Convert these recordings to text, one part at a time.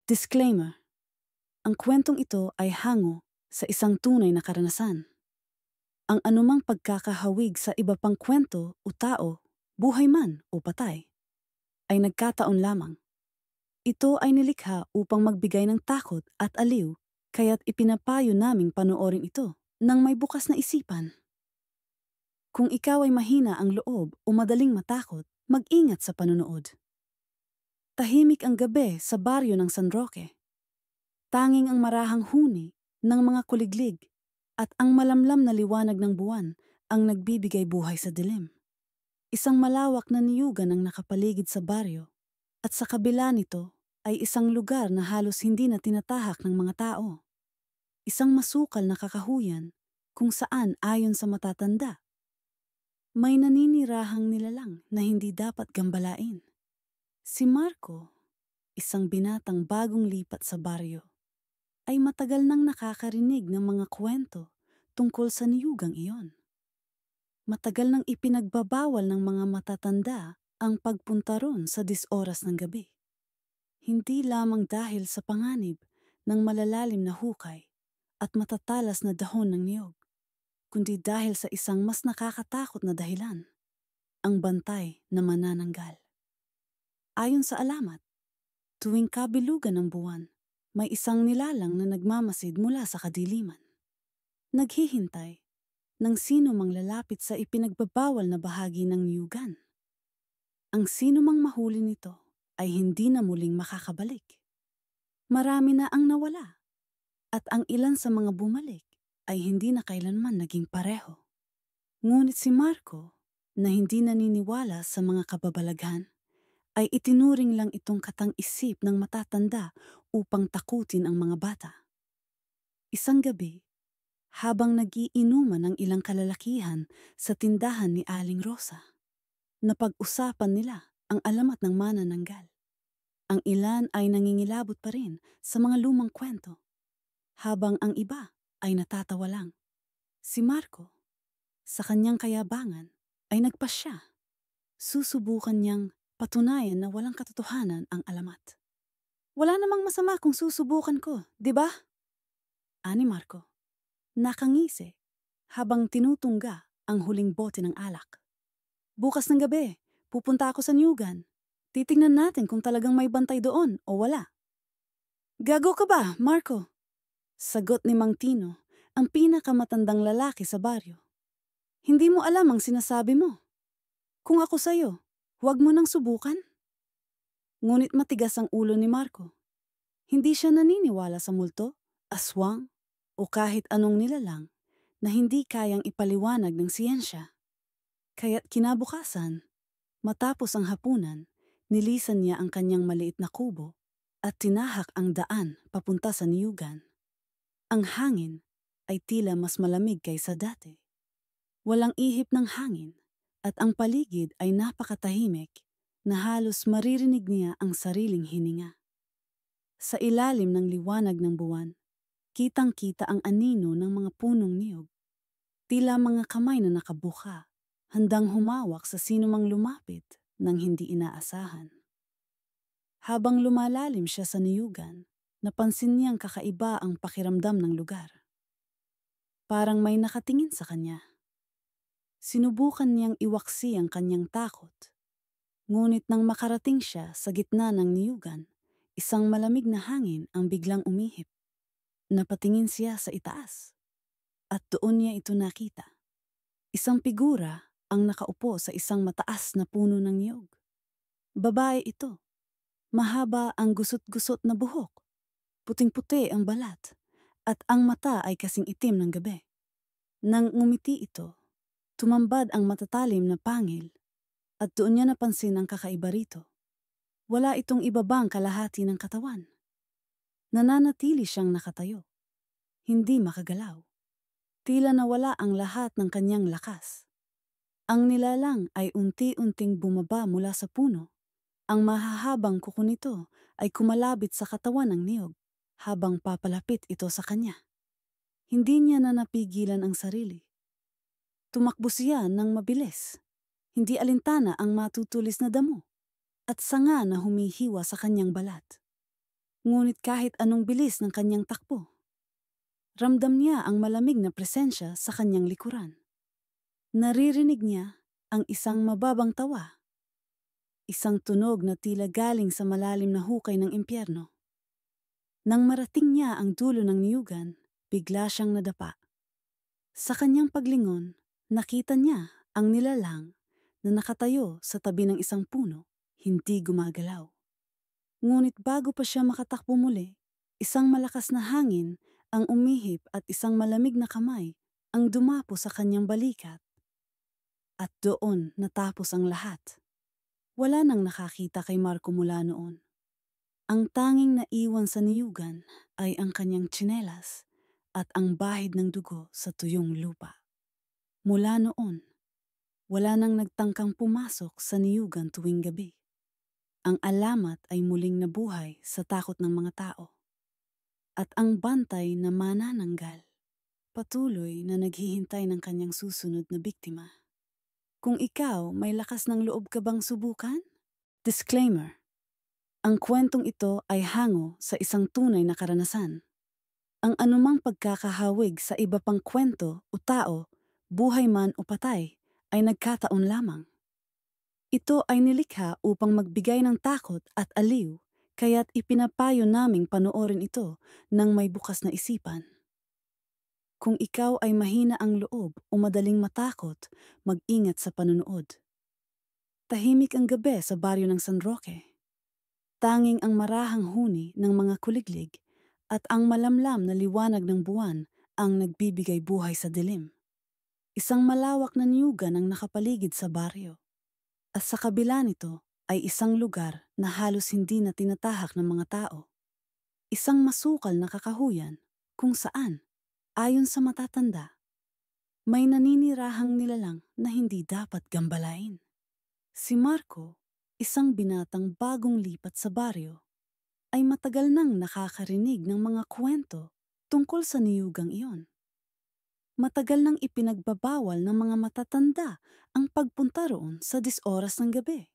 Disclaimer: ang kwentong ito ay hango sa isang tunay na karanasan. Ang anumang pagkakahawig sa iba pang kwento o tao, buhay man o patay, ay nagkataon lamang. Ito ay nilikha upang magbigay ng takot at aliw, kaya't ipinapayo naming panoorin ito nang may bukas na isipan. Kung ikaw ay mahina ang loob o madaling matakot, mag-ingat sa panonood. Tahimik ang gabi sa baryo ng San Roque. Tanging ang marahang huni ng mga kuliglig at ang malamlam na liwanag ng buwan ang nagbibigay buhay sa dilim. Isang malawak na niyugan ang nakapaligid sa baryo at sa kabila nito ay isang lugar na halos hindi na tinatahak ng mga tao. Isang masukal na kakahuyan kung saan ayon sa matatanda, may naninirahang nilalang na hindi dapat gambalain. Si Marco, isang binatang bagong lipat sa baryo, ay matagal nang nakakarinig ng mga kwento tungkol sa niyugang iyon. Matagal nang ipinagbabawal ng mga matatanda ang pagpunta ron sa 10 oras ng gabi. Hindi lamang dahil sa panganib ng malalalim na hukay at matatalas na dahon ng niyog, kundi dahil sa isang mas nakakatakot na dahilan, ang bantay na manananggal. Ayon sa alamat, tuwing kabilugan ng buwan, may isang nilalang na nagmamasid mula sa kadiliman. Naghihintay ng sino mang lalapit sa ipinagbabawal na bahagi ng niyugan. Ang sino mang mahuli nito ay hindi na muling makakabalik. Marami na ang nawala at ang ilan sa mga bumalik ay hindi na kailanman naging pareho. Ngunit si Marco, na hindi naniniwala sa mga kababalaghan, ay itinuring lang itong katang-isip ng matatanda upang takutin ang mga bata. Isang gabi, habang nagiinuman ang ilang kalalakihan sa tindahan ni Aling Rosa, napag-usapan nila ang alamat ng manananggal. Ang ilan ay nangingilabot pa rin sa mga lumang kwento, habang ang iba ay natatawa lang. Si Marco, sa kanyang kayabangan, ay nagpasya. Susubukan niyang patunayan na walang katotohanan ang alamat. Wala namang masama kung susubukan ko, di ba? Ani Marco, nakangisi habang tinutungga ang huling bote ng alak. Bukas ng gabi, pupunta ako sa niyugan. Titingnan natin kung talagang may bantay doon o wala. Gago ka ba, Marco? Sagot ni Mang Tino, ang pinakamatandang lalaki sa baryo. Hindi mo alam ang sinasabi mo. Kung ako sa'yo, huwag mo nang subukan. Ngunit matigas ang ulo ni Marco. Hindi siya naniniwala sa multo, aswang, o kahit anong nilalang na hindi kayang ipaliwanag ng siyensya. Kaya't kinabukasan, matapos ang hapunan, nilisan niya ang kanyang maliit na kubo at tinahak ang daan papunta sa niyugan. Ang hangin ay tila mas malamig kaysa dati. Walang ihip ng hangin at ang paligid ay napakatahimik na halos maririnig niya ang sariling hininga. Sa ilalim ng liwanag ng buwan, kitang-kita ang anino ng mga punong niyog. Tila mga kamay na nakabuka, handang humawak sa sinumang lumapit nang hindi inaasahan. Habang lumalalim siya sa niyugan, napansin niyang kakaiba ang pakiramdam ng lugar. Parang may nakatingin sa kanya. Sinubukan niyang iwaksi ang kanyang takot. Ngunit nang makarating siya sa gitna ng niyugan, isang malamig na hangin ang biglang umihip. Napatingin siya sa itaas at doon niya ito nakita. Isang figura ang nakaupo sa isang mataas na puno ng niyog. Babae ito. Mahaba ang gusot-gusot na buhok. Puting-puti ang balat at ang mata ay kasing itim ng gabi. Nang ngumiti ito, tumambad ang matatalim na pangil at doon niya napansin ang kakaiba rito. Wala itong ibabang kalahati ng katawan. Nananatili siyang nakatayo. Hindi makagalaw. Tila nawala ang lahat ng kanyang lakas. Ang nilalang ay unti-unting bumaba mula sa puno. Ang mahahabang kuko nito ay kumalabit sa katawan ng niyog habang papalapit ito sa kanya. Hindi niya na napigilan ang sarili. Tumakbo siya ng mabilis. Hindi alintana ang matutulis na damo at sanga na humihiwa sa kanyang balat. Ngunit kahit anong bilis ng kanyang takbo, ramdam niya ang malamig na presensya sa kanyang likuran. Naririnig niya ang isang mababang tawa, isang tunog na tila galing sa malalim na hukay ng impyerno. Nang marating niya ang dulo ng niyugan, bigla siyang nadapa. Sa kanyang paglingon, nakita niya ang nilalang na nakatayo sa tabi ng isang puno, hindi gumagalaw. Ngunit bago pa siya makatakbo muli, isang malakas na hangin ang umihip at isang malamig na kamay ang dumapo sa kanyang balikat. At doon natapos ang lahat. Wala nang nakakita kay Marco mula noon. Ang tanging naiwan sa niyugan ay ang kanyang tsinelas at ang bahid ng dugo sa tuyong lupa. Mula noon, wala nang nagtangkang pumasok sa niyugan tuwing gabi. Ang alamat ay muling nabuhay sa takot ng mga tao. At ang bantay na manananggal, patuloy na naghihintay ng kanyang susunod na biktima. Kung ikaw may lakas ng loob ka bang subukan? Disclaimer: ang kwentong ito ay hango sa isang tunay na karanasan. Ang anumang pagkakahawig sa iba pang kwento o tao, buhay man o patay, ay nagkataon lamang. Ito ay nilikha upang magbigay ng takot at aliw, kaya't ipinapayo naming panoorin ito ng may bukas na isipan. Kung ikaw ay mahina ang loob o madaling matakot, mag-ingat sa panonood. Tahimik ang gabi sa baryo ng San Roque. Tanging ang marahang huni ng mga kuliglig at ang malamlam na liwanag ng buwan ang nagbibigay buhay sa dilim. Isang malawak na niyugan ang nakapaligid sa baryo. At sa kabila nito ay isang lugar na halos hindi na tinatahak ng mga tao. Isang masukal na kakahuyan kung saan, ayon sa matatanda, may naninirahang nilalang na hindi dapat gambalain. Si Marco, isang binatang bagong lipat sa baryo, ay matagal nang nakakarinig ng mga kwento tungkol sa niyugang iyon. Matagal nang ipinagbabawal ng mga matatanda ang pagpunta roon sa 10 oras ng gabi.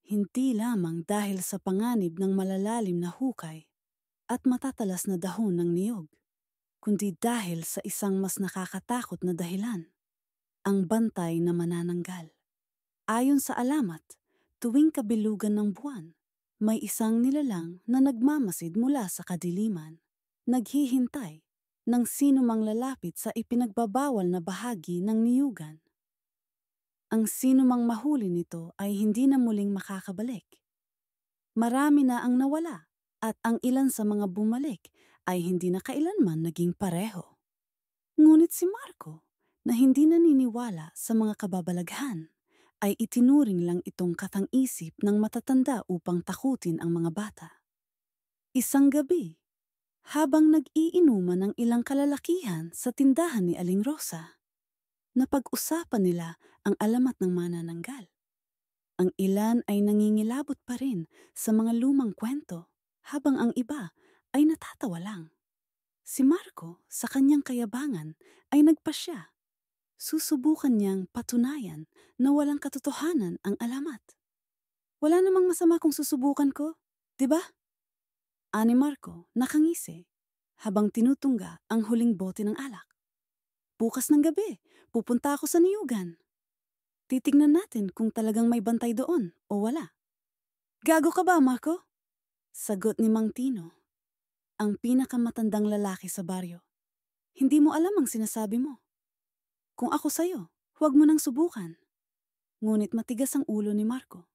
Hindi lamang dahil sa panganib ng malalalim na hukay at matatalas na dahon ng niyog, kundi dahil sa isang mas nakakatakot na dahilan, ang bantay na manananggal. Ayon sa alamat, tuwing kabilugan ng buwan, may isang nilalang na nagmamasid mula sa kadiliman, naghihintay ng sino mang lalapit sa ipinagbabawal na bahagi ng niyugan. Ang sino mang mahuli nito ay hindi na muling makakabalik. Marami na ang nawala at ang ilan sa mga bumalik ay hindi na kailanman naging pareho. Ngunit si Marco, na hindi naniniwala sa mga kababalaghan, ay itinuring lang itong katang-isip ng matatanda upang takutin ang mga bata. Isang gabi, habang nag-iinuman ng ilang kalalakihan sa tindahan ni Aling Rosa, napag-usapan nila ang alamat ng manananggal. Ang ilan ay nangingilabot pa rin sa mga lumang kwento, habang ang iba ay natatawa lang. Si Marco, sa kanyang kayabangan, ay nagpasya. Susubukan niyang patunayan na walang katotohanan ang alamat. Wala namang masama kung susubukan ko, di ba? Ani Marco, nakangisi, habang tinutungga ang huling bote ng alak. Bukas ng gabi, pupunta ako sa niyugan. Titignan natin kung talagang may bantay doon o wala. Gago ka ba, Marco? Sagot ni Mang Tino, ang pinakamatandang lalaki sa baryo. Hindi mo alam ang sinasabi mo. Kung ako sa'yo, huwag mo nang subukan. Ngunit matigas ang ulo ni Marco.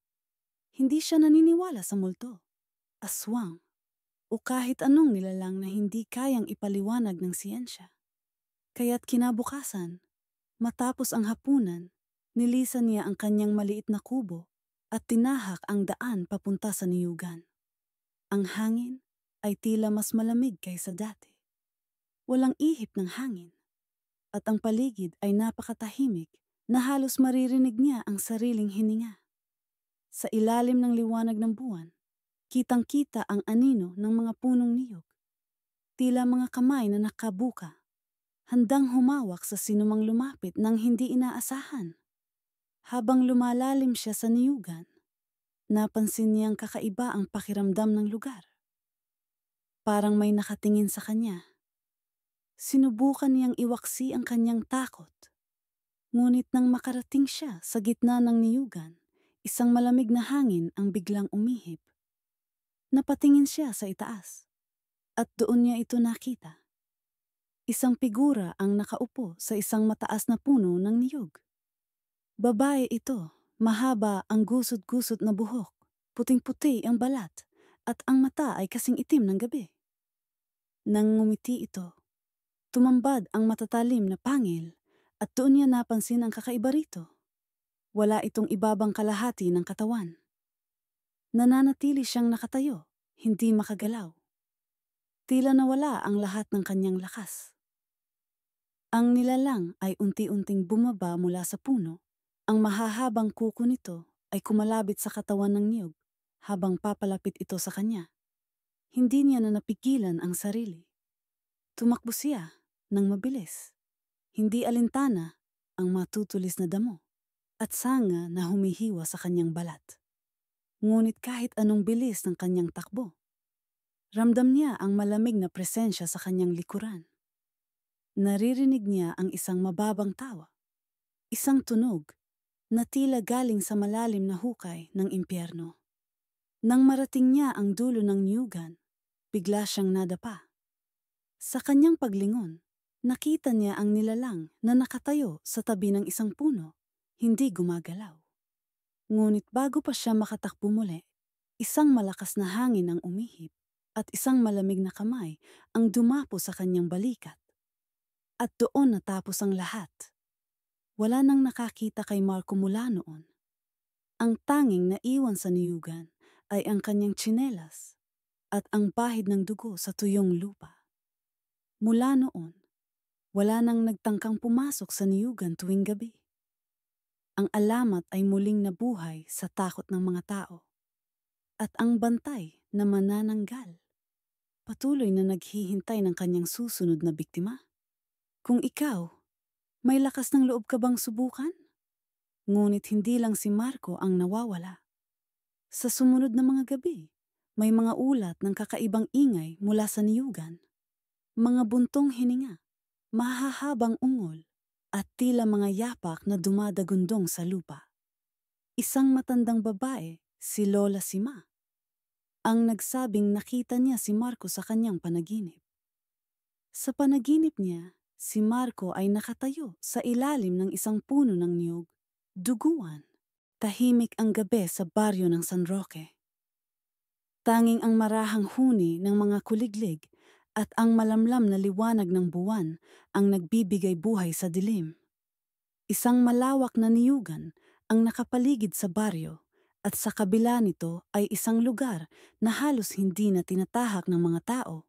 Hindi siya naniniwala sa multo, aswang, o kahit anong nilalang na hindi kayang ipaliwanag ng siyensya. Kaya't kinabukasan, matapos ang hapunan, nilisan niya ang kanyang maliit na kubo at tinahak ang daan papunta sa niyugan. Ang hangin ay tila mas malamig kaysa dati. Walang ihip ng hangin, at ang paligid ay napakatahimik na halos maririnig niya ang sariling hininga. Sa ilalim ng liwanag ng buwan, kitang-kita ang anino ng mga punong niyog. Tila mga kamay na nakabuka, handang humawak sa sinumang lumapit nang hindi inaasahan. Habang lumalalim siya sa niyugan, napansin niyang kakaiba ang pakiramdam ng lugar. Parang may nakatingin sa kanya. Sinubukan niyang iwaksi ang kanyang takot. Ngunit nang makarating siya sa gitna ng niyugan, isang malamig na hangin ang biglang umihip. Napatingin siya sa itaas. At doon niya ito nakita. Isang figura ang nakaupo sa isang mataas na puno ng niyog. Babae ito, mahaba ang gusot-gusot na buhok, puting-puti ang balat, at ang mata ay kasing itim ng gabi. Nang ngumiti ito, tumambad ang matatalim na pangil at doon niya napansin ang kakaiba rito. Wala itong ibabang kalahati ng katawan. Nananatili siyang nakatayo, hindi makagalaw. Tila nawala ang lahat ng kanyang lakas. Ang nilalang ay unti-unting bumaba mula sa puno. Ang mahahabang kuko nito ay kumalabit sa katawan ng niyog habang papalapit ito sa kanya. Hindi niya na napigilan ang sarili. Tumakbo siya ng mabilis. Hindi alintana ang matutulis na damo at sanga na humihiwa sa kanyang balat. Ngunit kahit anong bilis ng kanyang takbo, ramdam niya ang malamig na presensya sa kanyang likuran. Naririnig niya ang isang mababang tawa, isang tunog na tila galing sa malalim na hukay ng impyerno. Nang marating niya ang dulo ng niyugan, bigla siyang nadapa. Sa kanyang paglingon, nakita niya ang nilalang na nakatayo sa tabi ng isang puno, hindi gumagalaw. Ngunit bago pa siya makatakbo muli, isang malakas na hangin ang umihip at isang malamig na kamay ang dumapo sa kanyang balikat. At doon natapos ang lahat. Wala nang nakakita kay Marco mula noon. Ang tanging naiwan sa niyugan ay ang kanyang tsinelas at ang bahid ng dugo sa tuyong lupa. Mula noon, wala nang nagtangkang pumasok sa niyugan tuwing gabi. Ang alamat ay muling nabuhay sa takot ng mga tao. At ang bantay na manananggal, patuloy na naghihintay ng kanyang susunod na biktima. Kung ikaw, may lakas ng loob ka bang subukan? Ngunit hindi lang si Marco ang nawawala. Sa sumunod na mga gabi, may mga ulat ng kakaibang ingay mula sa niyugan. Mga buntong hininga, mahahabang ungol, at tila mga yapak na dumadagundong sa lupa. Isang matandang babae, si Lola Sima, ang nagsabing nakita niya si Marco sa kanyang panaginip. Sa panaginip niya, si Marco ay nakatayo sa ilalim ng isang puno ng niyog, duguan. Tahimik ang gabi sa baryo ng San Roque. Tanging ang marahang huni ng mga kuliglig at ang malamlam na liwanag ng buwan ang nagbibigay buhay sa dilim. Isang malawak na niyugan ang nakapaligid sa baryo at sa kabila nito ay isang lugar na halos hindi na tinatahak ng mga tao.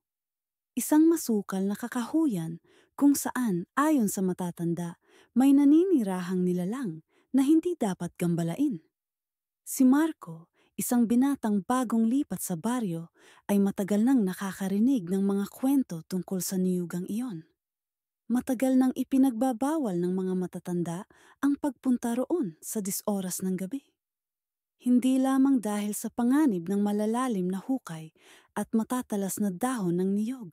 Isang masukal na kakahuyan kung saan ayon sa matatanda may naninirahang nilalang na hindi dapat gambalain. Si Marco, isang binatang bagong lipat sa baryo, ay matagal nang nakakarinig ng mga kwento tungkol sa niyugang iyon. Matagal nang ipinagbabawal ng mga matatanda ang pagpunta roon sa 10 oras ng gabi. Hindi lamang dahil sa panganib ng malalalim na hukay at matatalas na dahon ng niyog,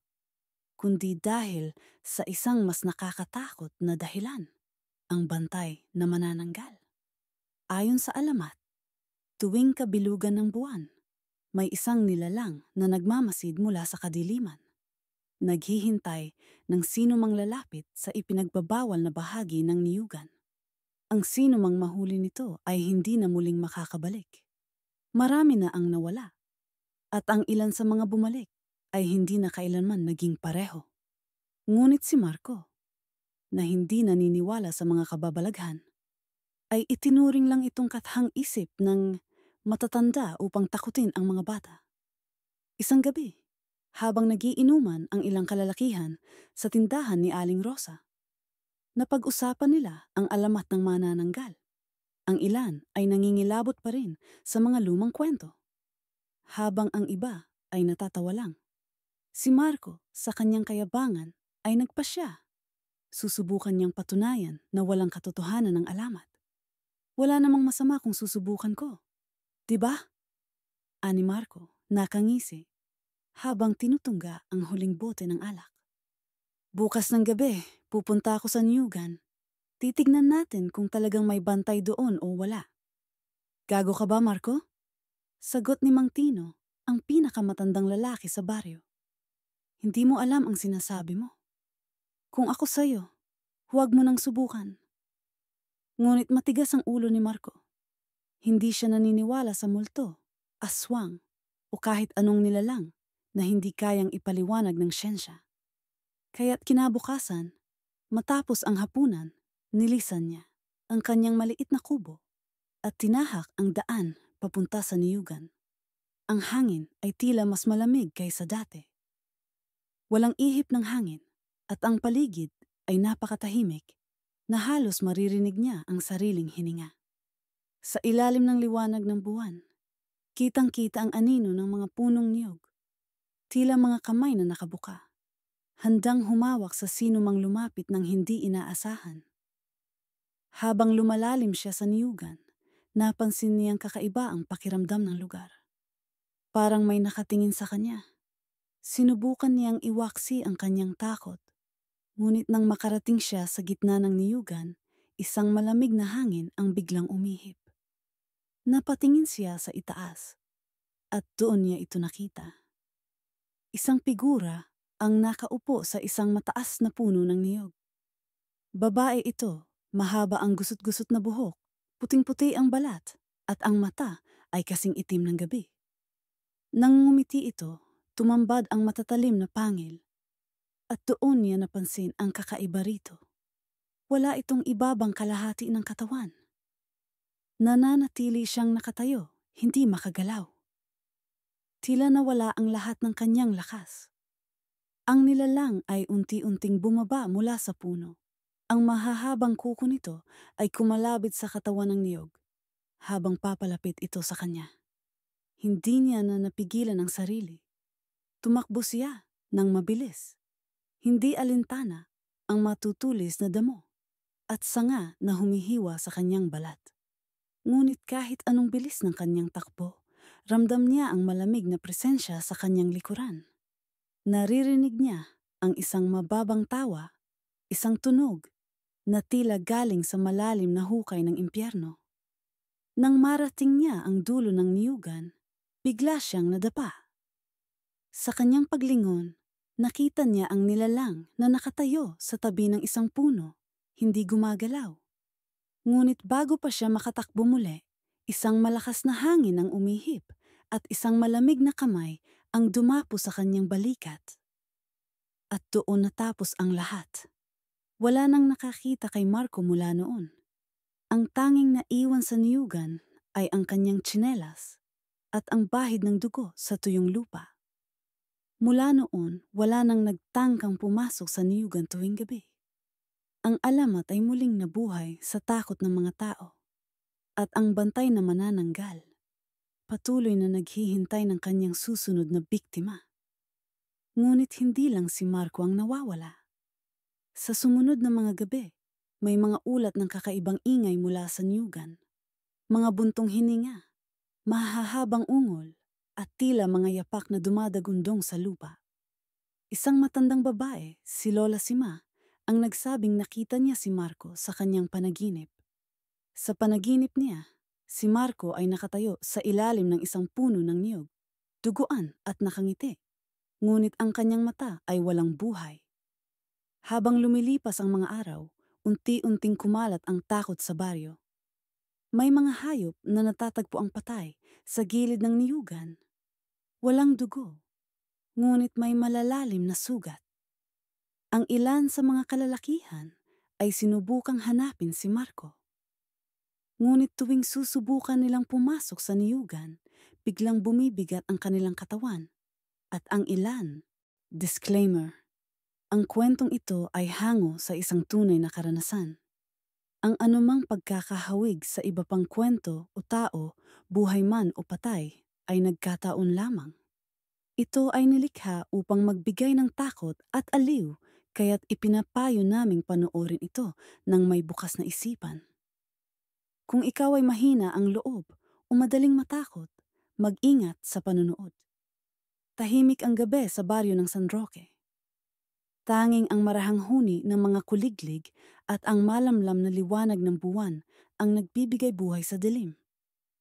kundi dahil sa isang mas nakakatakot na dahilan, ang bantay na manananggal. Ayon sa alamat, tuwing kabilugan ng buwan, may isang nilalang na nagmamasid mula sa kadiliman. Naghihintay ng sino mang lalapit sa ipinagbabawal na bahagi ng niyugan. Ang sino mang mahuli nito ay hindi na muling makakabalik. Marami na ang nawala, at ang ilan sa mga bumalik ay hindi na kailanman naging pareho. Ngunit si Marco, na hindi naniniwala sa mga kababalaghan, ay itinuring lang itong kathang isip ng matatanda upang takutin ang mga bata. Isang gabi, habang nagiinuman ang ilang kalalakihan sa tindahan ni Aling Rosa, napag-usapan nila ang alamat ng manananggal. Ang ilan ay nangingilabot pa rin sa mga lumang kwento, habang ang iba ay natatawa lang. Si Marco, sa kanyang kayabangan, ay nagpasya. Susubukan niyang patunayan na walang katotohanan ng alamat. Wala namang masama kung susubukan ko. Diba? Ani Marco, nakangisi. habang tinutungga ang huling bote ng alak. Bukas ng gabi, pupunta ako sa niyugan. Titignan natin kung talagang may bantay doon o wala. Gago ka ba, Marco? Sagot ni Mang Tino, ang pinakamatandang lalaki sa baryo. Hindi mo alam ang sinasabi mo. Kung ako sa'yo, huwag mo nang subukan. Ngunit matigas ang ulo ni Marco. Hindi siya naniniwala sa multo, aswang, o kahit anong nilalang na hindi kayang ipaliwanag ng siyensya. Kaya't kinabukasan, matapos ang hapunan, nilisan niya ang kanyang maliit na kubo at tinahak ang daan papunta sa niyugan. Ang hangin ay tila mas malamig kaysa dati. Walang ihip ng hangin at ang paligid ay napakatahimik na halos maririnig niya ang sariling hininga. Sa ilalim ng liwanag ng buwan, kitang-kita ang anino ng mga punong niyog, tila mga kamay na nakabuka, handang humawak sa sino mang lumapit ng hindi inaasahan. Habang lumalalim siya sa niyugan, napansin niyang kakaiba ang pakiramdam ng lugar. Parang may nakatingin sa kanya. Sinubukan niyang iwaksi ang kanyang takot, ngunit nang makarating siya sa gitna ng niyugan, isang malamig na hangin ang biglang umihip. Napatingin siya sa itaas, at doon niya ito nakita. Isang figura ang nakaupo sa isang mataas na puno ng niyog. Babae ito, mahaba ang gusot-gusot na buhok, puting-puti ang balat, at ang mata ay kasing itim ng gabi. Nang ngumiti ito, tumambad ang matatalim na pangil, at doon niya napansin ang kakaiba rito. Wala itong ibabang kalahati ng katawan. Nananatili siyang nakatayo, hindi makagalaw. Tila nawala ang lahat ng kanyang lakas. Ang nilalang ay unti-unting bumaba mula sa puno. Ang mahahabang kuko nito ay kumalabit sa katawan ng niyog, habang papalapit ito sa kanya. Hindi niya na napigilan ang sarili. Tumakbo siya ng mabilis. Hindi alintana ang matutulis na damo at sanga na humihiwa sa kanyang balat. Ngunit kahit anong bilis ng kanyang takbo, ramdam niya ang malamig na presensya sa kanyang likuran. Naririnig niya ang isang mababang tawa, isang tunog na tila galing sa malalim na hukay ng impyerno. Nang marating niya ang dulo ng niyugan, bigla siyang nadapa. Sa kanyang paglingon, nakita niya ang nilalang na nakatayo sa tabi ng isang puno, hindi gumagalaw. Ngunit bago pa siya makatakbo muli, isang malakas na hangin ang umihip at isang malamig na kamay ang dumapo sa kanyang balikat. At doon natapos ang lahat. Wala nang nakakita kay Marco mula noon. Ang tanging naiwan sa niyugan ay ang kanyang tsinelas at ang bahid ng dugo sa tuyong lupa. Mula noon, wala nang nagtangkang pumasok sa niyugan tuwing gabi. Ang alamat ay muling nabuhay sa takot ng mga tao. At ang bantay na manananggal, patuloy na naghihintay ng kanyang susunod na biktima. Ngunit hindi lang si Marco ang nawawala. Sa sumunod na mga gabi, may mga ulat ng kakaibang ingay mula sa niyugan. Mga buntong hininga, mahahabang ungol, at tila mga yapak na dumadagundong sa lupa. Isang matandang babae, si Lola Sima, ang nagsabing nakita niya si Marco sa kanyang panaginip. Sa panaginip niya, si Marco ay nakatayo sa ilalim ng isang puno ng niyog, duguan at nakangiti. Ngunit ang kanyang mata ay walang buhay. Habang lumilipas ang mga araw, unti-unting kumalat ang takot sa baryo. May mga hayop na natatagpo ang patay sa gilid ng niyugan. Walang dugo, ngunit may malalalim na sugat. Ang ilan sa mga kalalakihan ay sinubukang hanapin si Marco. Ngunit tuwing susubukan nilang pumasok sa niyugan, biglang bumibigat ang kanilang katawan. At ang ilan, disclaimer, ang kwentong ito ay hango sa isang tunay na karanasan. Ang anumang pagkakahawig sa iba pang kwento o tao, buhay man o patay, ay nagkataon lamang. Ito ay nilikha upang magbigay ng takot at aliw, kaya't ipinapayo naming panoorin ito ng may bukas na isipan. Kung ikaw ay mahina ang loob o madaling matakot, mag-ingat sa panonood. Tahimik ang gabi sa baryo ng San Roque. Tanging ang marahang huni ng mga kuliglig at ang malamlam na liwanag ng buwan ang nagbibigay buhay sa dilim.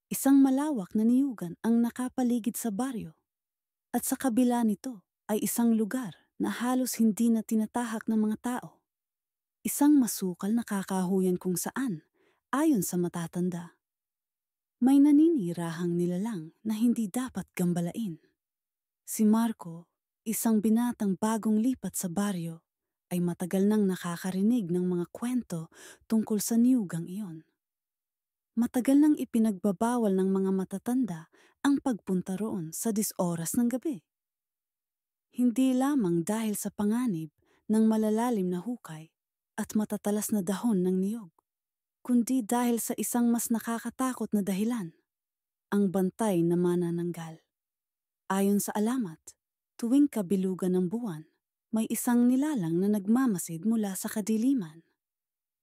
Isang malawak na niyugan ang nakapaligid sa baryo. At sa kabila nito ay isang lugar na halos hindi na tinatahak ng mga tao. Isang masukal na kakahuyan kung saan, ayon sa matatanda, may naninirahang nilalang na hindi dapat gambalain. Si Marco, isang binatang bagong lipat sa baryo, ay matagal nang nakakarinig ng mga kwento tungkol sa niyugang iyon. Matagal nang ipinagbabawal ng mga matatanda ang pagpunta roon sa 10 oras ng gabi. Hindi lamang dahil sa panganib ng malalalim na hukay at matatalas na dahon ng niyog, kundi dahil sa isang mas nakakatakot na dahilan, ang bantay na manananggal. Ayon sa alamat, tuwing kabilugan ng buwan, may isang nilalang na nagmamasid mula sa kadiliman.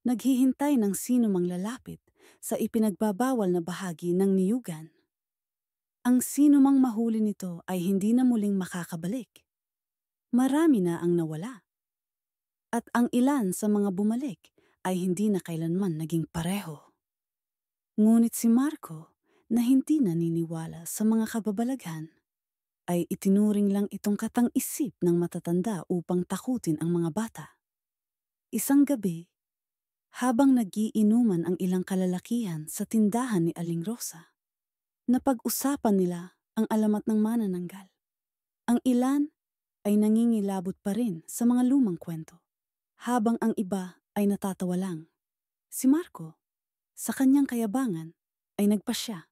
Naghihintay ng sino mang lalapit sa ipinagbabawal na bahagi ng niyugan. Ang sino mang mahuli nito ay hindi na muling makakabalik. Marami na ang nawala. At ang ilan sa mga bumalik ay hindi na kailanman naging pareho. Ngunit si Marco, na hindi naniniwala sa mga kababalaghan, ay itinuring lang itong katang-isip ng matatanda upang takutin ang mga bata. Isang gabi, habang nagiinuman ang ilang kalalakihan sa tindahan ni Aling Rosa, napag-usapan nila ang alamat ng manananggal. Ang ilan ay nangingilabot pa rin sa mga lumang kwento, habang ang iba ay natatawa lang. Si Marco, sa kanyang kayabangan, ay nagpasya.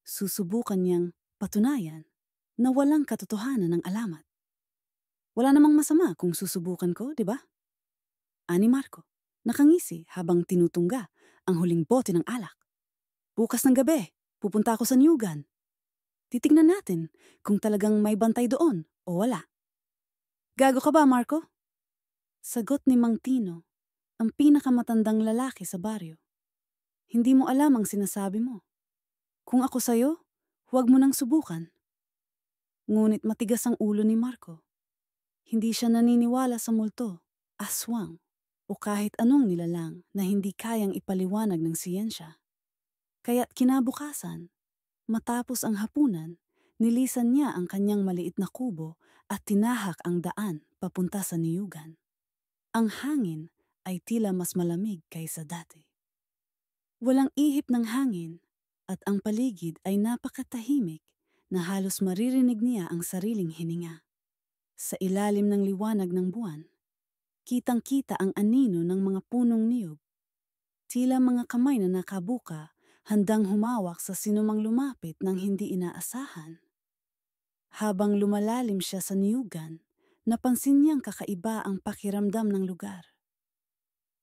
Susubukan niyang patunayan na walang katotohanan ng alamat. Wala namang masama kung susubukan ko, di ba? Ani Marco, nakangisi habang tinutungga ang huling bote ng alak. Bukas ng gabi, pupunta ako sa niyugan. Titignan natin kung talagang may bantay doon o wala. Gago ka ba, Marco? Sagot ni Mang Tino, ang pinakamatandang lalaki sa baryo. Hindi mo alam ang sinasabi mo. Kung ako sa'yo, huwag mo nang subukan. Ngunit matigas ang ulo ni Marco. Hindi siya naniniwala sa multo, aswang, o kahit anong nilalang na hindi kayang ipaliwanag ng siyensya. Kaya't kinabukasan, matapos ang hapunan, nilisan niya ang kanyang maliit na kubo at tinahak ang daan papunta sa niyugan. Ang hangin ay tila mas malamig kaysa dati. Walang ihip ng hangin at ang paligid ay napakatahimik na halos maririnig niya ang sariling hininga. Sa ilalim ng liwanag ng buwan, kitang-kita ang anino ng mga punong niyog. Tila mga kamay na nakabuka, handang humawak sa sinumang lumapit ng hindi inaasahan. Habang lumalalim siya sa niyugan, napansin niyang kakaiba ang pakiramdam ng lugar.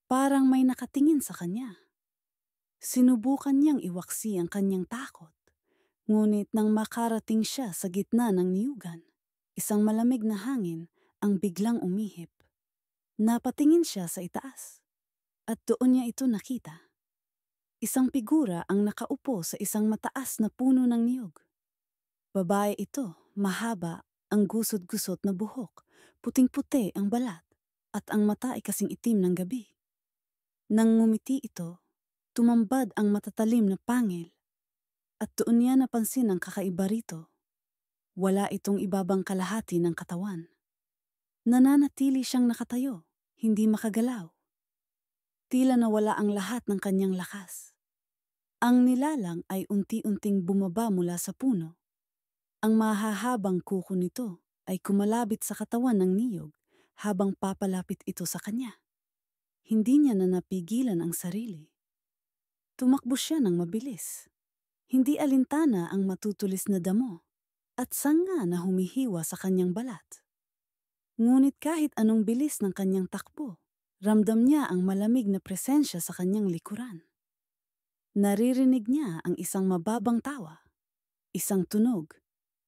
Parang may nakatingin sa kanya. Sinubukan niyang iwaksi ang kanyang takot. Ngunit nang makarating siya sa gitna ng niyugan, isang malamig na hangin ang biglang umihip. Napatingin siya sa itaas at doon niya ito nakita. Isang figura ang nakaupo sa isang mataas na puno ng niyog. Babae ito, mahaba, ang gusot-gusot na buhok, puting-puti ang balat, at ang mata ay kasing itim ng gabi. Nang ngumiti ito, tumambad ang matatalim na pangil, at doon niya napansin ang kakaiba rito. Wala itong ibabang kalahati ng katawan. Nananatili siyang nakatayo, hindi makagalaw. Tila nawala ang lahat ng kanyang lakas. Ang nilalang ay unti-unting bumaba mula sa puno. Ang mahahabang kuko nito ay kumalabit sa katawan ng niyog habang papalapit ito sa kanya. Hindi niya na napigilan ang sarili. Tumakbo siya ng mabilis. Hindi alintana ang matutulis na damo at sanga na humihiwa sa kanyang balat. Ngunit kahit anong bilis ng kanyang takbo, ramdam niya ang malamig na presensya sa kanyang likuran. Naririnig niya ang isang mababang tawa, isang tunog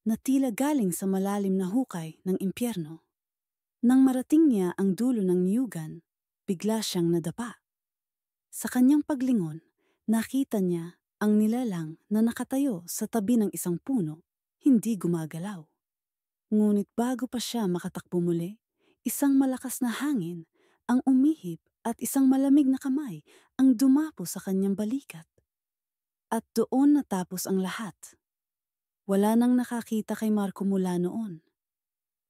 na tila galing sa malalim na hukay ng impyerno. Nang marating niya ang dulo ng niyugan, bigla siyang nadapa. Sa kanyang paglingon, nakita niya ang nilalang na nakatayo sa tabi ng isang puno, hindi gumagalaw. Ngunit bago pa siya makatakbo muli, isang malakas na hangin ang umihip at isang malamig na kamay ang dumapo sa kanyang balikat. At doon natapos ang lahat. Wala nang nakakita kay Marco mula noon.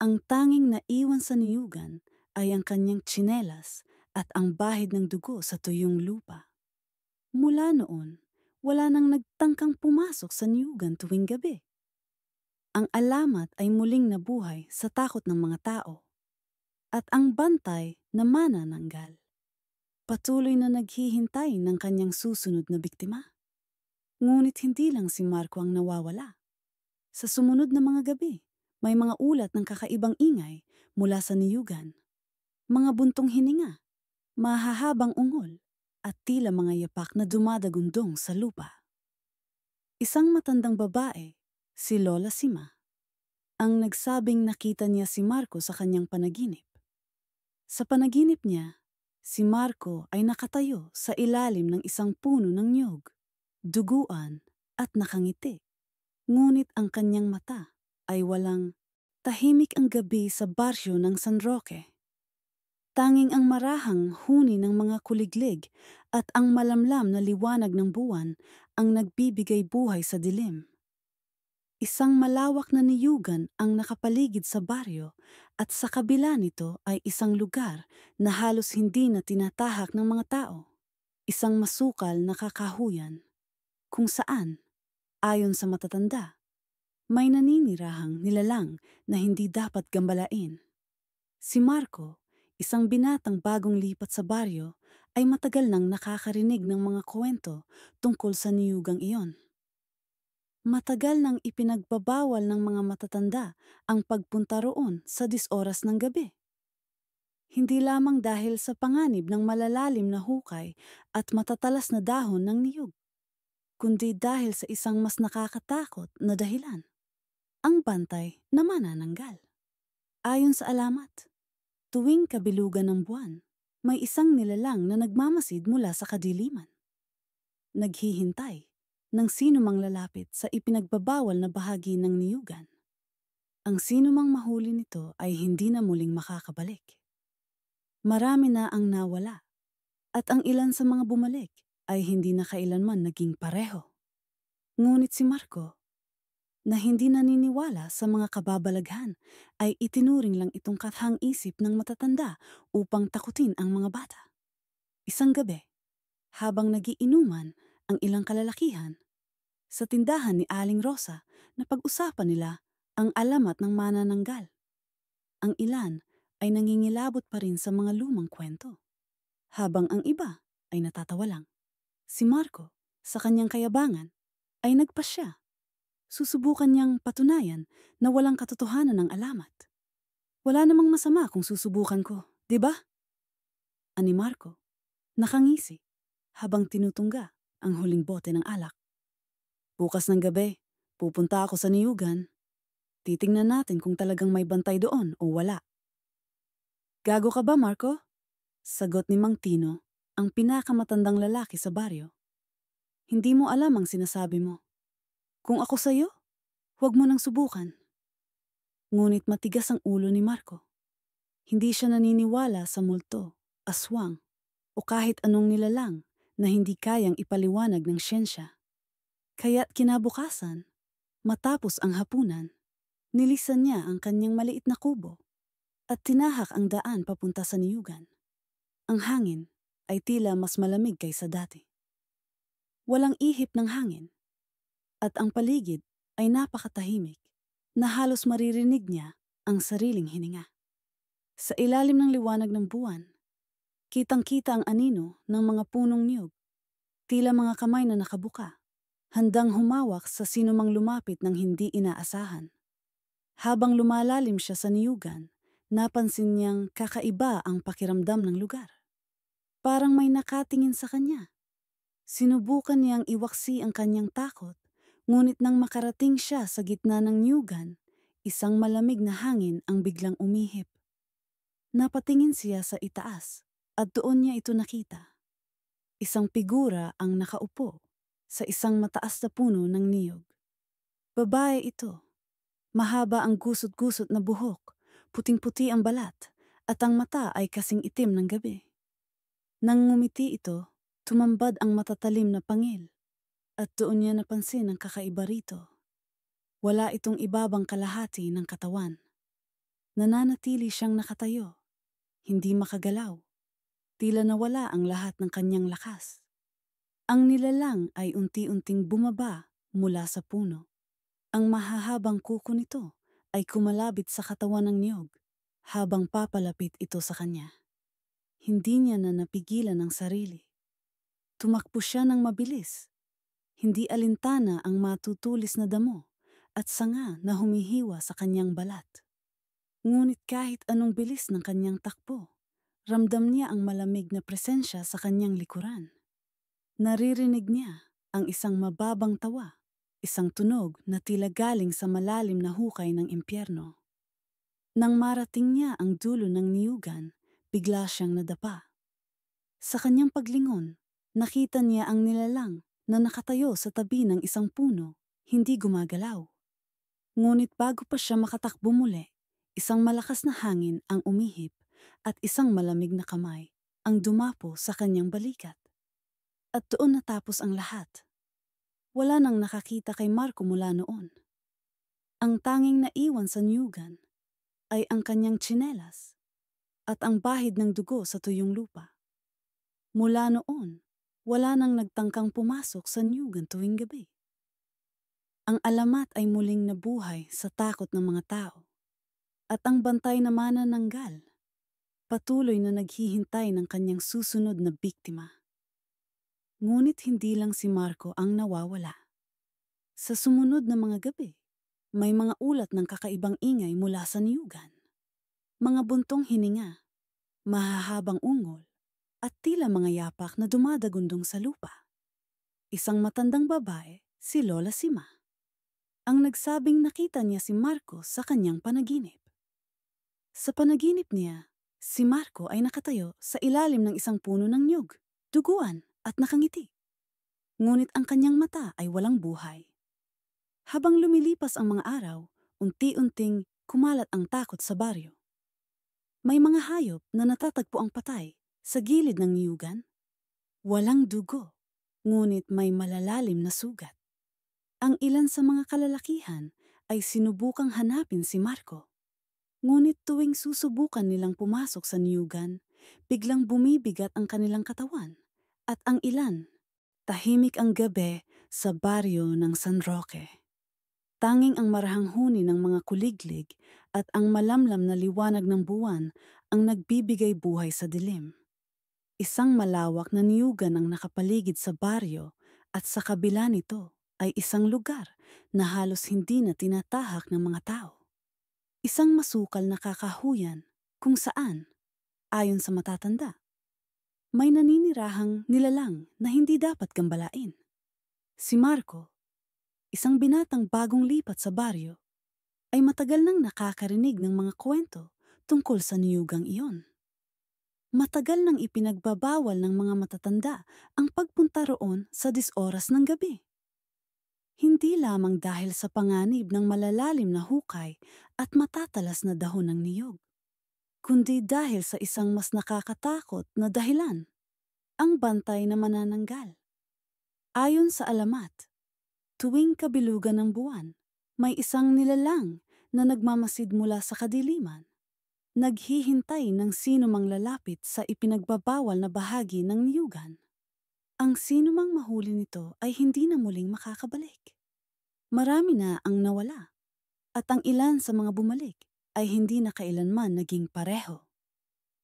Ang tanging naiwan sa niyugan ay ang kanyang tsinelas at ang bahid ng dugo sa tuyong lupa. Mula noon, wala nang nagtangkang pumasok sa niyugan tuwing gabi. Ang alamat ay muling nabuhay sa takot ng mga tao. At ang bantay na manananggal. Patuloy na naghihintay ng kanyang susunod na biktima. Ngunit hindi lang si Marco ang nawawala. Sa sumunod na mga gabi, may mga ulat ng kakaibang ingay mula sa niyugan. Mga buntong hininga, mahahabang ungol, at tila mga yapak na dumadagundong sa lupa. Isang matandang babae, si Lola Sima, ang nagsabing nakita niya si Marco sa kanyang panaginip. Sa panaginip niya, si Marco ay nakatayo sa ilalim ng isang puno ng niyog, duguan at nakangiti. Ngunit ang kanyang mata ay walang tahimik ang gabi sa barsyo ng San Roque. Tanging ang marahang huni ng mga kuliglig at ang malamlam na liwanag ng buwan ang nagbibigay buhay sa dilim. Isang malawak na niyugan ang nakapaligid sa baryo at sa kabila nito ay isang lugar na halos hindi na tinatahak ng mga tao. Isang masukal na kakahuyan kung saan, ayon sa matatanda, may naninirahang nilalang na hindi dapat gambalain. Si Marco, isang binatang bagong lipat sa baryo, ay matagal nang nakakarinig ng mga kwento tungkol sa niyugang iyon. Matagal nang ipinagbabawal ng mga matatanda ang pagpunta roon sa 10 oras ng gabi. Hindi lamang dahil sa panganib ng malalalim na hukay at matatalas na dahon ng niyog, kundi dahil sa isang mas nakakatakot na dahilan. Ang bantay na manananggal. Ayon sa alamat, tuwing kabilugan ng buwan, may isang nilalang na nagmamasid mula sa kadiliman. Naghihintay ng sino mang lalapit sa ipinagbabawal na bahagi ng niyugan. Ang sino mang mahuli nito ay hindi na muling makakabalik. Marami na ang nawala, at ang ilan sa mga bumalik ay hindi na kailanman naging pareho. Ngunit si Marco, na hindi naniniwala sa mga kababalaghan, ay itinuring lang itong kathang-isip ng matatanda upang takutin ang mga bata. Isang gabi, habang nagiinuman ang ilang kalalakihan, sa tindahan ni Aling Rosa na pag-usapan nila ang alamat ng manananggal. Ang ilan ay nangingilabot pa rin sa mga lumang kwento, habang ang iba ay natatawa lang. Si Marco, sa kanyang kayabangan, ay nagpasya. Susubukan niyang patunayan na walang katotohanan ng alamat. Wala namang masama kung susubukan ko, di ba? Ani Marco, nakangisi, habang tinutungga ang huling bote ng alak. Bukas ng gabi, pupunta ako sa niyugan. Titingnan natin kung talagang may bantay doon o wala. Gago ka ba, Marco? Sagot ni Mang Tino, ang pinakamatandang lalaki sa baryo. Hindi mo alam ang sinasabi mo. Kung ako sa'yo, huwag mo nang subukan. Ngunit matigas ang ulo ni Marco. Hindi siya naniniwala sa multo, aswang, o kahit anong nilalang na hindi kayang ipaliwanag ng siyensya. Kaya't kinabukasan, matapos ang hapunan, nilisan niya ang kanyang maliit na kubo at tinahak ang daan papunta sa niyugan. Ang hangin ay tila mas malamig kaysa dati. Walang ihip ng hangin at ang paligid ay napakatahimik na halos maririnig niya ang sariling hininga. Sa ilalim ng liwanag ng buwan, kitang-kita ang anino ng mga punong niyog, tila mga kamay na nakabuka, handang humawak sa sinumang lumapit ng hindi inaasahan. Habang lumalalim siya sa niyugan, napansin niyang kakaiba ang pakiramdam ng lugar. Parang may nakatingin sa kanya. Sinubukan niyang iwaksi ang kanyang takot, ngunit nang makarating siya sa gitna ng niyugan, isang malamig na hangin ang biglang umihip. Napatingin siya sa itaas at doon niya ito nakita. Isang figura ang nakaupo sa isang mataas na puno ng niyog. Babae ito, Mahaba ang gusot-gusot na buhok, puting-puti ang balat, at ang mata ay kasing itim ng gabi. Nang ngumiti ito, tumambad ang matatalim na pangil, at doon niya napansin ang kakaiba rito. Wala itong ibabang kalahati ng katawan. Nananatili siyang nakatayo, hindi makagalaw. Tila nawala ang lahat ng kanyang lakas. Ang nilalang ay unti-unting bumaba mula sa puno. Ang mahahabang kuko nito ay kumalabit sa katawan ng niyog habang papalapit ito sa kanya. Hindi niya na napigilan ang sarili. Tumakbo siya ng mabilis. Hindi alintana ang matutulis na damo at sanga na humihiwa sa kanyang balat. Ngunit kahit anong bilis ng kanyang takbo, ramdam niya ang malamig na presensya sa kanyang likuran. Naririnig niya ang isang mababang tawa, isang tunog na tila galing sa malalim na hukay ng impyerno. Nang marating niya ang dulo ng niyugan, bigla siyang nadapa. Sa kanyang paglingon, nakita niya ang nilalang na nakatayo sa tabi ng isang puno, hindi gumagalaw. Ngunit bago pa siya makatakbo muli, isang malakas na hangin ang umihip at isang malamig na kamay ang dumapo sa kanyang balikat. At doon natapos ang lahat. Wala nang nakakita kay Marco mula noon. Ang tanging naiwan sa niyugan ay ang kanyang tsinelas at ang bahid ng dugo sa tuyong lupa. Mula noon, wala nang nagtangkang pumasok sa niyugan tuwing gabi. Ang alamat ay muling nabuhay sa takot ng mga tao. At ang bantay na manananggal, patuloy na naghihintay ng kanyang susunod na biktima. Ngunit hindi lang si Marco ang nawawala. Sa sumunod na mga gabi, may mga ulat ng kakaibang ingay mula sa niyugan. Mga buntong hininga, mahahabang ungol, at tila mga yapak na dumadagundong sa lupa. Isang matandang babae, si Lola Sima, ang nagsabing nakita niya si Marco sa kanyang panaginip. Sa panaginip niya, si Marco ay nakatayo sa ilalim ng isang puno ng niyog, duguan at nakangiti. Ngunit ang kanyang mata ay walang buhay. Habang lumilipas ang mga araw, unti-unting kumalat ang takot sa baryo. May mga hayop na natatagpo ang patay sa gilid ng niyugan. Walang dugo, ngunit may malalalim na sugat. Ang ilan sa mga kalalakihan ay sinubukang hanapin si Marco. Ngunit tuwing susubukan nilang pumasok sa niyugan, biglang bumibigat ang kanilang katawan. At ang ilan, tahimik ang gabi sa baryo ng San Roque. Tanging ang marahanghuni ng mga kuliglig at ang malamlam na liwanag ng buwan ang nagbibigay buhay sa dilim. Isang malawak na niyugan ang nakapaligid sa baryo at sa kabila nito ay isang lugar na halos hindi na tinatahak ng mga tao. Isang masukal na kakahuyan kung saan, ayon sa matatanda, may naninirahang nilalang na hindi dapat gambalain. Si Marco, isang binatang bagong lipat sa baryo, ay matagal nang nakakarinig ng mga kwento tungkol sa niyugang iyon. Matagal nang ipinagbabawal ng mga matatanda ang pagpunta roon sa 10 oras ng gabi. Hindi lamang dahil sa panganib ng malalalim na hukay at matatalas na dahon ng niyog, kundi dahil sa isang mas nakakatakot na dahilan, ang bantay na manananggal. Ayon sa alamat, tuwing kabilugan ng buwan, may isang nilalang na nagmamasid mula sa kadiliman. Naghihintay ng sino mang lalapit sa ipinagbabawal na bahagi ng niyugan. Ang sino mang mahuli nito ay hindi na muling makakabalik. Marami na ang nawala, at ang ilan sa mga bumalik ay hindi na kailanman naging pareho.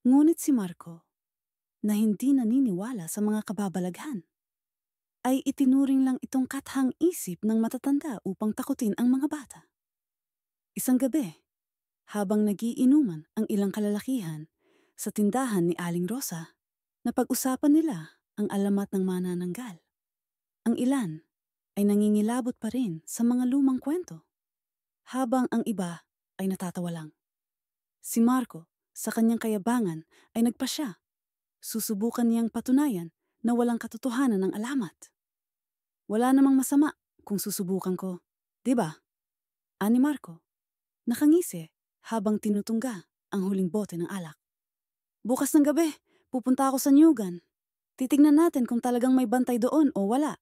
Ngunit si Marco, na hindi naniniwala sa mga kababalaghan, ay itinuring lang itong kathang isip ng matatanda upang takutin ang mga bata. Isang gabi, habang nagiinuman ang ilang kalalakihan sa tindahan ni Aling Rosa, napag-usapan nila ang alamat ng manananggal. Ang ilan ay nangingilabot pa rin sa mga lumang kwento, habang ang iba ay natatawa lang. Si Marco, sa kanyang kayabangan, ay nagpasya. Susubukan niyang patunayan na walang katotohanan ng alamat. Wala namang masama kung susubukan ko, di ba? Ani Marco. Nakangisi habang tinutungga ang huling bote ng alak. Bukas ng gabi, pupunta ako sa Niyugan. Titignan natin kung talagang may bantay doon o wala.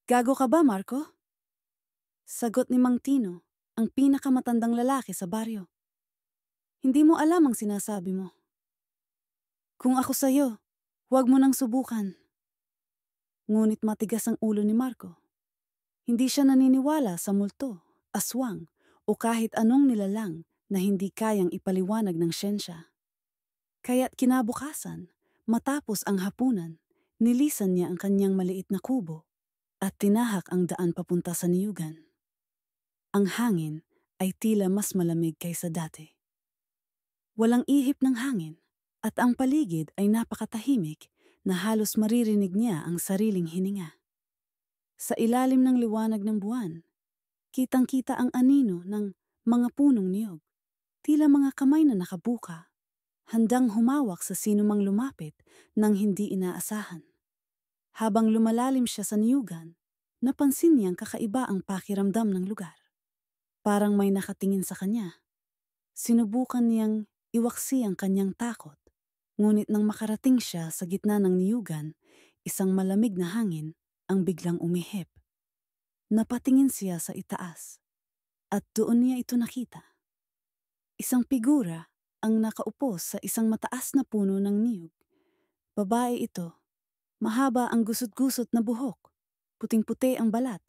Gago ka ba, Marco? Sagot ni Mang Tino, ang pinakamatandang lalaki sa baryo. Hindi mo alam ang sinasabi mo. Kung ako sa'yo, huwag mo nang subukan. Ngunit matigas ang ulo ni Marco. Hindi siya naniniwala sa multo, aswang, o kahit anong nilalang na hindi kayang ipaliwanag ng siyensya. Kaya't kinabukasan, matapos ang hapunan, nilisan niya ang kanyang maliit na kubo at tinahak ang daan papunta sa niyugan. Ang hangin ay tila mas malamig kaysa dati. Walang ihip ng hangin at ang paligid ay napakatahimik na halos maririnig niya ang sariling hininga. Sa ilalim ng liwanag ng buwan, kitang-kita ang anino ng mga punong niyog, tila mga kamay na nakabuka, handang humawak sa sinumang lumapit nang hindi inaasahan. Habang lumalalim siya sa niyugan, napansin niyang kakaiba ang pakiramdam ng lugar. Parang may nakatingin sa kanya. Sinubukan niyang iwaksi ang kanyang takot, ngunit nang makarating siya sa gitna ng niyugan, isang malamig na hangin ang biglang umihip. Napatingin siya sa itaas, at doon niya ito nakita. Isang figura ang nakaupo sa isang mataas na puno ng niyog. Babae ito, mahaba ang gusot-gusot na buhok, puting-puti ang balat,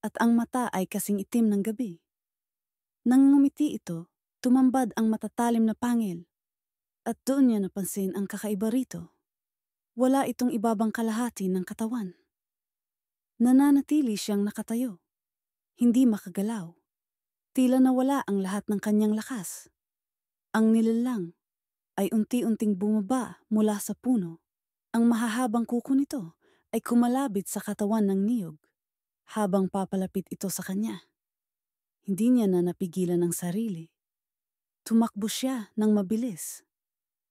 at ang mata ay kasing itim ng gabi. Nang ngumiti ito, tumambad ang matatalim na pangil, at doon niya napansin ang kakaiba rito. Wala itong ibabang kalahati ng katawan. Nananatili siyang nakatayo, hindi makagalaw. Tila nawala ang lahat ng kanyang lakas. Ang nilalang ay unti-unting bumaba mula sa puno. Ang mahahabang kuko nito ay kumalabit sa katawan ng niyog habang papalapit ito sa kanya. Hindi niya na napigilan ang sarili. Tumakbo siya ng mabilis.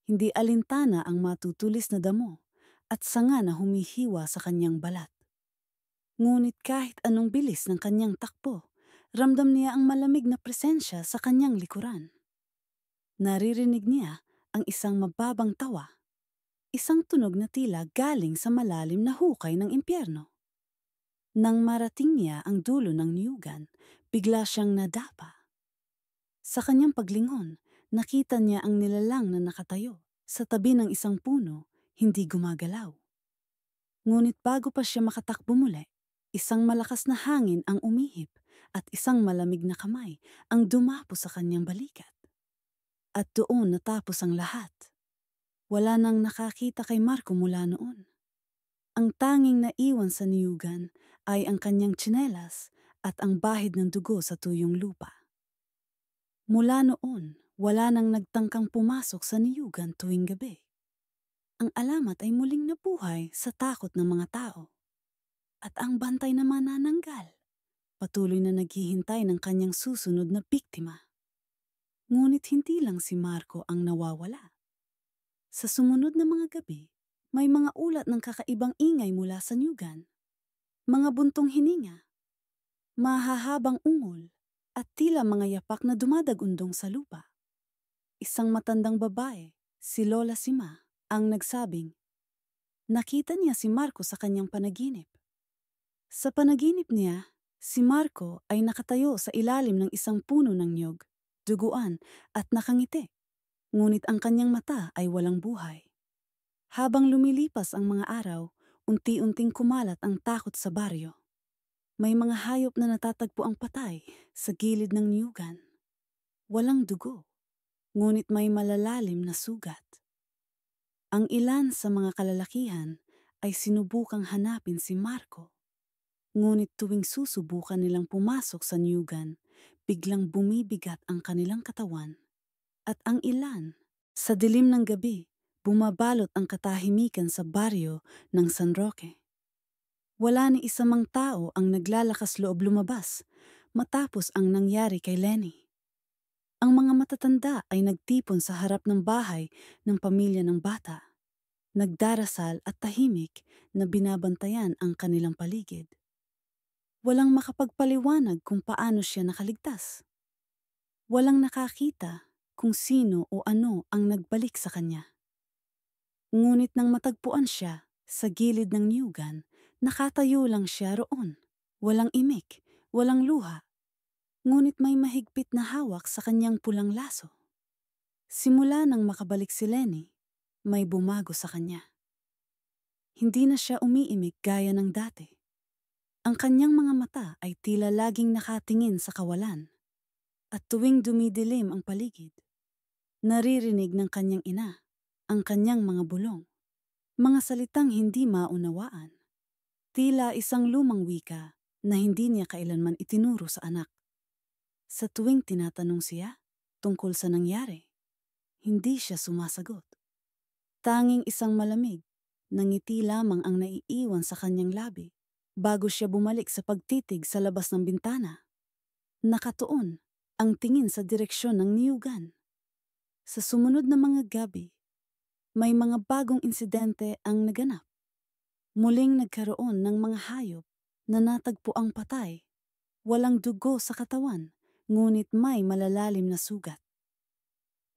Hindi alintana ang matutulis na damo at sanga na humihiwa sa kanyang balat. Ngunit kahit anong bilis ng kanyang takbo, ramdam niya ang malamig na presensya sa kanyang likuran. Naririnig niya ang isang mababang tawa, isang tunog na tila galing sa malalim na hukay ng impyerno. Nang marating niya ang dulo ng niyugan, bigla siyang nadapa. Sa kanyang paglingon, nakita niya ang nilalang na nakatayo sa tabi ng isang puno, hindi gumagalaw. Ngunit bago pa siya makatakbo muli, isang malakas na hangin ang umihip at isang malamig na kamay ang dumapo sa kanyang balikat. At doon natapos ang lahat. Wala nang nakakita kay Marco mula noon. Ang tanging naiwan sa niyugan ay ang kanyang tsinelas at ang bahid ng dugo sa tuyong lupa. Mula noon, wala nang nagtangkang pumasok sa niyugan tuwing gabi. Ang alamat ay muling nabuhay sa takot ng mga tao. At ang bantay na manananggal, patuloy na naghihintay ng kanyang susunod na biktima. Ngunit hindi lang si Marco ang nawawala. Sa sumunod na mga gabi, may mga ulat ng kakaibang ingay mula sa niyugan. Mga buntong hininga, mahahabang ungol, at tila mga yapak na dumadagundong sa lupa. Isang matandang babae, si Lola Sima, ang nagsabing, nakita niya si Marco sa kanyang panaginip. Sa panaginip niya, si Marco ay nakatayo sa ilalim ng isang puno ng niyog, duguan at nakangiti. Ngunit ang kanyang mata ay walang buhay. Habang lumilipas ang mga araw, unti-unting kumalat ang takot sa baryo. May mga hayop na natatagpo ang patay sa gilid ng niyugan. Walang dugo, ngunit may malalalim na sugat. Ang ilan sa mga kalalakihan ay sinubukang hanapin si Marco. Ngunit tuwing susubukan nilang pumasok sa niyugan, biglang bumibigat ang kanilang katawan. At ang ilan, sa dilim ng gabi, bumabalot ang katahimikan sa baryo ng San Roque. Wala ni isa mang tao ang naglalakas loob lumabas matapos ang nangyari kay Lenny. Ang mga matatanda ay nagtipon sa harap ng bahay ng pamilya ng bata. Nagdarasal at tahimik na binabantayan ang kanilang paligid. Walang makapagpaliwanag kung paano siya nakaligtas. Walang nakakita kung sino o ano ang nagbalik sa kanya. Ngunit nang matagpuan siya sa gilid ng niyugan, nakatayo lang siya roon. Walang imik, walang luha, ngunit may mahigpit na hawak sa kanyang pulang laso. Simula nang makabalik si Lenny, may bumago sa kanya. Hindi na siya umiimik gaya ng dati. Ang kanyang mga mata ay tila laging nakatingin sa kawalan. At tuwing dumidilim ang paligid, naririnig ng kanyang ina ang kanyang mga bulong. Mga salitang hindi maunawaan. Tila isang lumang wika na hindi niya kailanman itinuro sa anak. Sa tuwing tinatanong siya tungkol sa nangyari, hindi siya sumasagot. Tanging isang malamig na ngiti lamang ang naiiwan sa kanyang labi bago siya bumalik sa pagtitig sa labas ng bintana. Nakatuon ang tingin sa direksyon ng niyugan. Sa sumunod na mga gabi, may mga bagong insidente ang naganap. Muling nagkaroon ng mga hayop na natagpuang patay. Walang dugo sa katawan, ngunit may malalalim na sugat.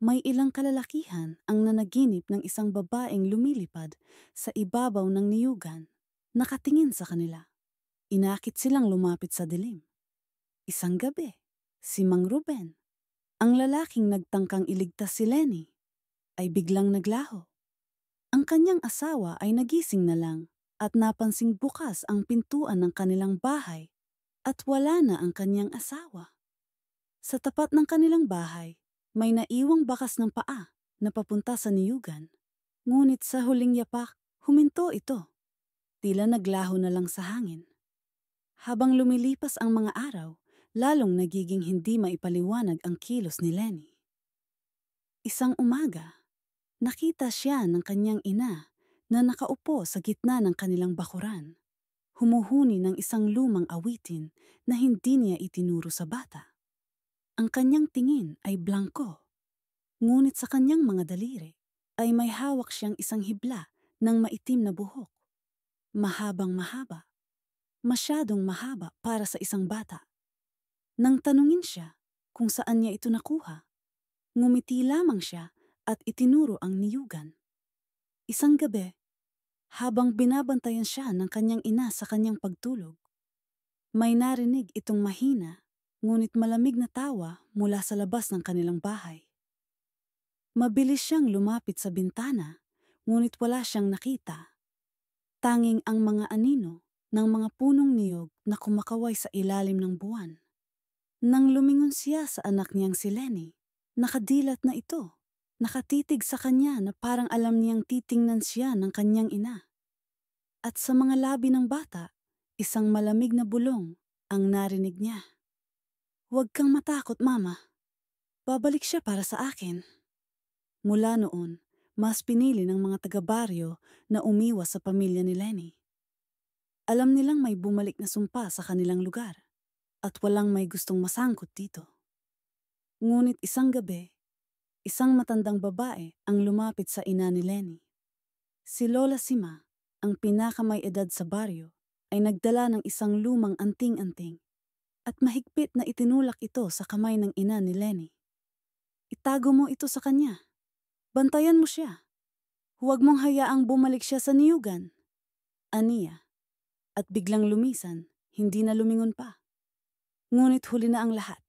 May ilang kalalakihan ang nanaginip ng isang babaeng lumilipad sa ibabaw ng niyugan, nakatingin sa kanila. Inakit silang lumapit sa dilim. Isang gabi, si Mang Ruben, ang lalaking nagtangkang iligtas si Lenny, ay biglang naglaho. Ang kanyang asawa ay nagising na lang at napansing bukas ang pintuan ng kanilang bahay at wala na ang kanyang asawa. Sa tapat ng kanilang bahay, may naiwang bakas ng paa na papunta sa niyugan. Ngunit sa huling yapak, huminto ito. Tila naglaho na lang sa hangin. Habang lumilipas ang mga araw, lalong nagiging hindi maipaliwanag ang kilos ni Lenny. Isang umaga, nakita siya ng kanyang ina na nakaupo sa gitna ng kanilang bakuran, humuhuni ng isang lumang awitin na hindi niya itinuro sa bata. Ang kanyang tingin ay blangko, ngunit sa kanyang mga daliri ay may hawak siyang isang hibla ng maitim na buhok. Mahabang mahaba, masyadong mahaba para sa isang bata. Nang tanungin siya kung saan niya ito nakuha, ngumiti lamang siya at itinuro ang niyugan. Isang gabi, habang binabantayan siya ng kanyang ina sa kanyang pagtulog, may narinig itong mahina ngunit malamig na tawa mula sa labas ng kanilang bahay. Mabilis siyang lumapit sa bintana ngunit wala siyang nakita. Tanging ang mga anino ng mga punong niyog na kumakaway sa ilalim ng buwan. Nang lumingon siya sa anak niyang si Lenny, nakadilat na ito. Nakatitig sa kanya na parang alam niyang titingnan siya ng kanyang ina. At sa mga labi ng bata, isang malamig na bulong ang narinig niya. "Huwag kang matakot, Mama. Babalik siya para sa akin." Mula noon, mas pinili ng mga taga-baryo na umiwas sa pamilya ni Lenny. Alam nilang may bumalik na sumpa sa kanilang lugar at walang may gustong masangkot dito. Ngunit isang gabi, isang matandang babae ang lumapit sa ina ni Lenny. Si Lola Sima, ang pinakamay edad sa baryo, ay nagdala ng isang lumang anting-anting at mahigpit na itinulak ito sa kamay ng ina ni Lenny. "Itago mo ito sa kanya. Bantayan mo siya. Huwag mong hayaang bumalik siya sa niyugan," aniya. At biglang lumisan, hindi na lumingon pa. Ngunit huli na ang lahat.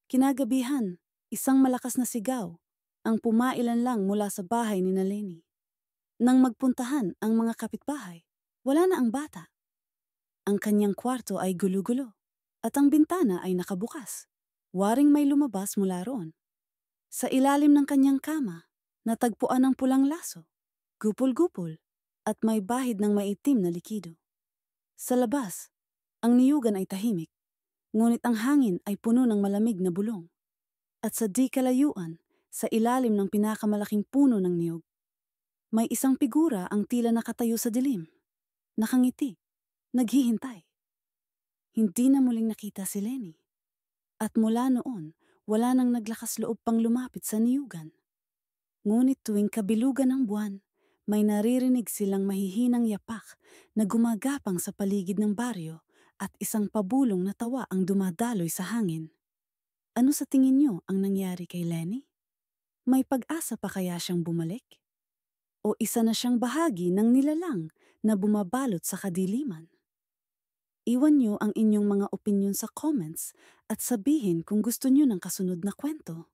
Kinagabihan, isang malakas na sigaw ang pumailan lang mula sa bahay ni Lenny. Nang magpuntahan ang mga kapitbahay, wala na ang bata. Ang kanyang kwarto ay gulo-gulo at ang bintana ay nakabukas. Waring may lumabas mula roon. Sa ilalim ng kanyang kama, natagpuan ang pulang laso, gupol-gupol at may bahid ng maitim na likido. Sa labas, ang niyugan ay tahimik. Ngunit ang hangin ay puno ng malamig na bulong. At sa di kalayuan, sa ilalim ng pinakamalaking puno ng niyog, may isang figura ang tila nakatayo sa dilim. Nakangiti, naghihintay. Hindi na muling nakita si Lenny. At mula noon, wala nang naglakas loob pang lumapit sa niyugan. Ngunit tuwing kabilugan ng buwan, may naririnig silang mahihinang yapak na gumagapang sa paligid ng baryo at isang pabulong na tawa ang dumadaloy sa hangin. Ano sa tingin niyo ang nangyari kay Lenny? May pag-asa pa kaya siyang bumalik? O isa na siyang bahagi ng nilalang na bumabalot sa kadiliman? Iwan niyo ang inyong mga opinyon sa comments at sabihin kung gusto niyo ng kasunod na kwento.